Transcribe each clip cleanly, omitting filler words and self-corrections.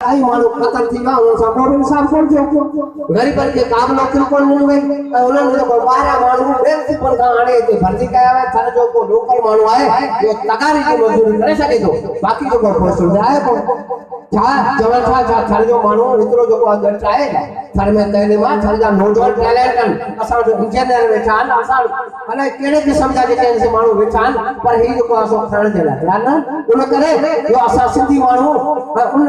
आई मानो खतर थी वा उन सब को इंसाफ कोन थियो गरीब के काम नौकरी कोन मिले उन्हनि जो बारा मानू प्रिंसिपल का आने के भर्ती कया वे थाने जो को लोकल मानू आए जो तगारी की मजदूरी करे सके तो बाकी जो को सुविधा है छा जवन छा थाने जो मानू इतरो जो को गट आए थाने में तैलीम थाने जा नौजवान टैलेंट असा जो इंजीनियर वेठान असा अने केड़े किस्म जा जे से मानू वेठान पर ही जो को असो खरण देला ध्यान न उन करे जो असा सिंधी मानू उन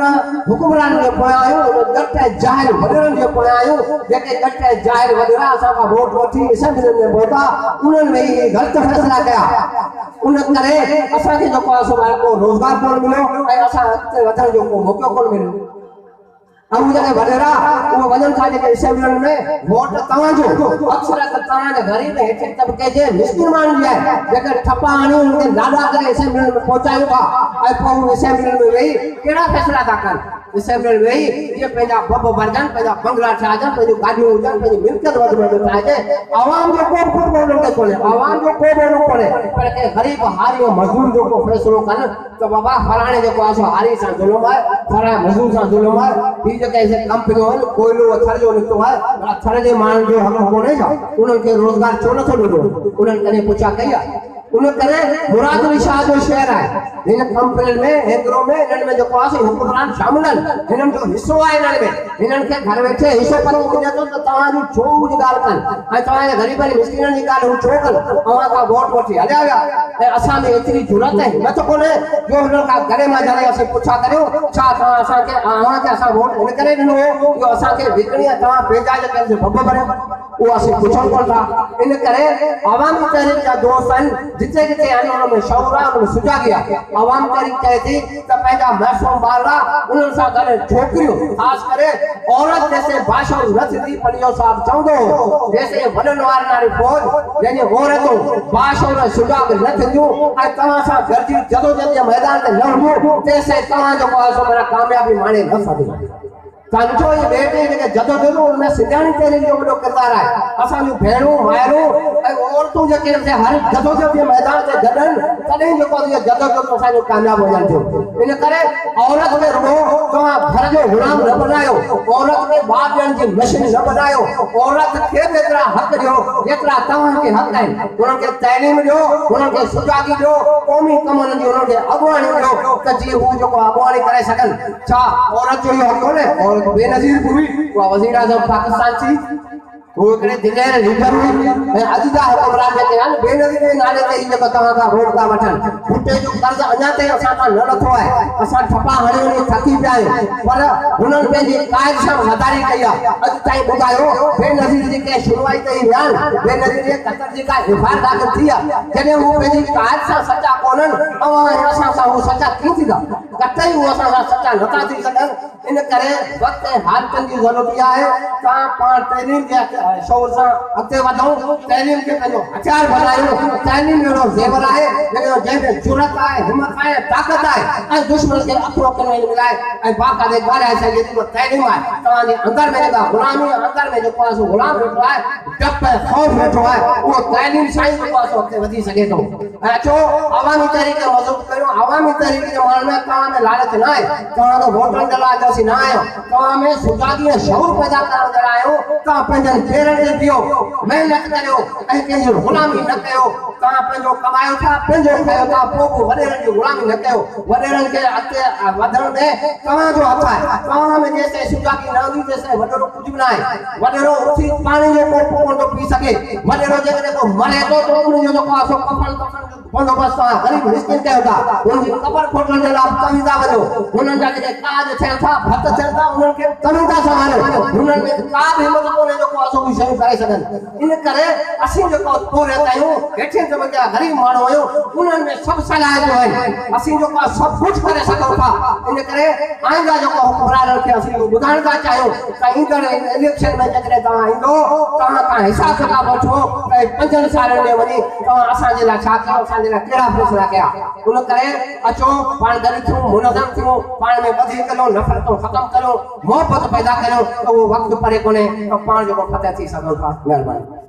हुकुमरान के पोयायो गट जाहिर वडरन के पोयायो जेके गट जाहिर वडरा असा का वोट वठी असेंबली में बोता उन्हन में ही गलत फैसला कया उन करे असा के जो को असो को रोजगार कोन मिलो ए असा वधन जो को मौको कोन मिलो अब जगह वडरा वो वजन था जे असेंबली में वोट तवा जो अक्सर तवा जे गरीब हेठे तबके जे मिस्किन मान जे जेके ठपा आनी उनके दादा करे असेंबली में पहुंचायो था ए पो असेंबली में वही केड़ा फैसला था कर असेंबली में वही ये पेजा बब वर्जन पेजा बंगला ठाजन पेजो गाडियो उजन पेजी मिलकत वध में ठाजे आवाम जो को बोलो के कोले आवाम जो को बोलो कोले पर के गरीब हारी मजदूर जो को फैसलो कन तो बाबा फलाने जो को आसो हारी सा जुल्म है फला मजदूर सा जुल्म है जो कैसे कंपनी हो कोयलो अथर जो निकतो है अथर जे मान जो हम कोने जा उन के रोजगार छो न थो दो उन कने पूछा कया उन करे मुराद शाह जो शहर है इन कंपनी में हेंद्रो में इन में जो पास हुकुमरान शामिल इन जो हिस्सो है इन में इनन के घर बैठे हिस्सो पर मिले तो तवा जो छो जी गाल कन आ तवा गरीब मिस्किन जी गाल छो कन अवा का वोट वठी हले आया असा में इतनी जरूरत है न तो कोने जो उन का घरे में जाने असे पूछा करियो छा तवा असा के आवा के असा वोट इन करे दिनो जो असा के विकणी तवा भेजा जे कर बब भरे वो असे पूछन कोन था इन करे आवामी तहरीक जा दोस्तन जिते जिते आने में शौरा में सुजा गया आवाम तहरीक कहती तो पैदा महसूम बाला उन सा करे छोकरियों खास करे औरत जैसे भाषा रथ दी पलियो साहब चौदो जैसे वडन वार नारी फौज यानी औरतों भाषा सुजा के रथ दियो आ तवा सा गर्जी जदो जदो मैदान में लड़ो जैसे तवा जो पासो मेरा कामयाबी माने न सके कांचो ये बेटे के जदो जदो उनमें सिद्धांत तेरे जो बड़ो किरदार है असा जो भेड़ो मायरो ए औरतों जे के से हर जदो जदो मैदान से जडन कदे जो को जदो जदो असा जो कामयाब हो जाते इन करे औरत के रो तो घर जो गुलाम न बनायो औरत के बाप जन की मशीन न बनायो औरत के जेतरा हक जो जेतरा तवा के हक है उन के तालीम जो उन के सुजागी जो कौमी कमन जो उन के अगवानी जो कजी हो जो अगवानी करे सकन छा औरत जो हक ने और बेनजीर हुई वो वजीर आजम पाकिस्तान थी वो करे दिलेर लीडर हुई अजीजा हुक्मरान के यान बेनजीर के नाले ते इने तवा का रोड का वठन फुटे जो कर्ज अजाते असा का न रखो है असा ठपा हणे ने थकी जाए पर हुनन पे जी कायद से वधारी कया अज ताई बुधायो बेनजीर जी के शुरुआत ते बयान बेनजीर के कतर जी का इफार दाखिल थिया जने वो पे जी कायद से सच्चा कोनन असा सा वो सच्चा की थी कतई वो असा सच्चा नता थी सकन इन करे वक्त हालतन की जरूरत है ता पांच तैलीम के शौर से अते वधो तैलीम के कनो हथियार बनायो तैलीम जो जेवर है लेकिन जैसे जुरत है हिम्मत है ताकत है ए दुश्मन के अखरो करने मिलाए ए बाका दे गाले से ये तो तैलीम है तवाने अंदर में का गुलामी अंदर में जो पास गुलाम बैठो है डप पे खौफ बैठो है वो तैलीम साईं के पास होते वधी सके तो अचो आवामी तरीके मजबूत करो आवामी तरीके के मान में तवा में लालच ना है तवा तो वोटन दला जैसी ना आयो तवा में सुजागी शौर पैदा कर दलायो ता पंजन पेरन दे दियो मेहनत करियो ऐ के गुलामी न कयो ता पंजो कमायो था पंजो कयो था पोको वडेरन की गुलामी न कयो वडेरन के अते वधन में तवा जो हथ है तवा में जैसे सुजागी नावी जैसे वडेरो कुछ भी ना है वडेरो उठी पानी जो कोप तो पी सके वडेरो जे को मरे तो उन जो को आसो कफन बंदोबस्त गरीब मिस्किन के होता उनकी कबर खोटन जे लाभ कविता बनो उन जा के काज थे था भक्त थे था उन के कविता संभाले उन में का हिम्मत कोने जो को आसो भी सही करे सकन इन करे असी जो को पूरे तायो हेठे जब के गरीब मानो हो उन में सब सलाह जो है असी जो को सब कुछ करे सको था इन करे आएगा जो को हुक्मरान के असी बुधान का चाहो कहीं कर इलेक्शन में जकरे ता इंदो ता का हिसाब किताब वठो पंजन साल ने वनी ता असा जे ला छा कयो जे केड़ा फैसला कया उन करे अचो पाण गरीब थियो मुनज़म थियो पाण में बधी करो नफरत खत्म करो मोहब्बत पैदा करो तो वो वक्त परे कोने तो पाण जो फतह थी सघो था। महिरबानी।